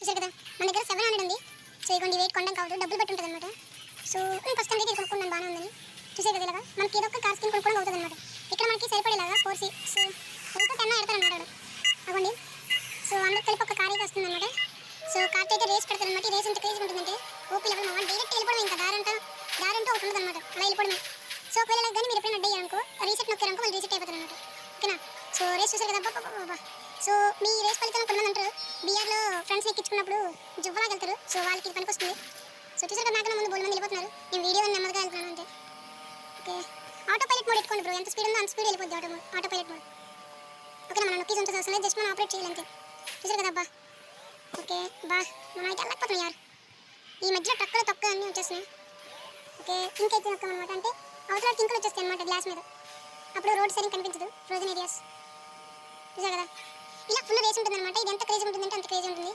చూసారు కదా మన దగ్గర 700 ఉంది. సో ఇగోండి వెయిట్ కొనడం కావద్దు, డబ్బులు పెట్టి ఉంటుంది అనమాట. సో నేను ఫస్ట్ టైం అయితే కొనుక్కున్నాను, బాగానే ఉందని. చూసారు కదా ఇలాగా మనకి ఏదో ఒక కార్ స్కిన్ కొనుక్కోవడం అవుతుంది అనమాట. ఇక్కడ మనకి సరిపడేలాగా 4C సో ఇంకా 10 ఎడతారనమాట అవ్వండి. సో అందరూ కలిపి ఒక కార్ అయితే వస్తుంది అనమాట. సో కార్ అయితే రేస్ పెడతారనమాట. రేస్ ఎంత క్రేజ్ ఉంటుందంటే ఓపీ లెవెల్ మా డైరెక్ట్ వెళ్ళిపోవడం, ఇంకా దారంటూ ఒకటి ఉంటుంది అనమాట, అలా వెళ్ళిపోవడమే. సో ఒకవేళ కానీ మీరు ఎప్పుడైనా అడ్డ అయ్యారనుకో, రీసెట్ నొక్కారనుకో వాళ్ళు రీసెట్ అయిపోతారు అనమాట. ఓకేనా. సో రేస్ చూసారు కదా బాబా. సో మీ రేస్ ఫలితం కొంతమంది అంటారు బీఆర్లో ఫ్రెండ్స్ ఎక్కించుకున్నప్పుడు జువ్వలాగా వెళ్తారు. సో వాళ్ళకి ఇది పనికి వస్తుంది. సో చూసారు కదా నాకన్నా ముందు బోల్ మంది వెళ్ళిపోతున్నారు. నేను వీడియో నెమ్మదిగా వెళ్తున్నాను అంతే. ఓకే ఆటో పైలట్ మోడ్ ఎట్టుకోండి బ్రో, ఎంత స్పీడ్ ఉందో అంత స్పీడ్ వెళ్ళిపోద్ది ఆటో పైలట్ మోడ్. ఓకేనా, మనం నొక్కి ఉంటుంది అవసరం లేదు, జస్ట్ మనం ఆపరేట్ చేయాలంతే. చూసారు కదా అబ్బా. ఓకే బా మనం అయితే వెళ్ళకపోతున్నాం యార్. ఈ మధ్యలో ట్రక్కులు తక్కువ అన్నీ వచ్చేస్తున్నాయి. ఓకే ఇంకైతే నొక్కాం అనమాట, అంటే అవతల కింకులు వచ్చేస్తాయి అనమాట గ్లాస్ మీద. అప్పుడు రోడ్ సరిగ్గా కనిపించదు, ఫ్రోజన్ ఏరియాస్. చూసారు కదా ఇలా ఫుల్ రేస్ ఉంటుంది అనమాట. ఇది ఎంత క్రేజ్ ఉంటుందంటే అంత క్రేజ్ ఉంటుంది.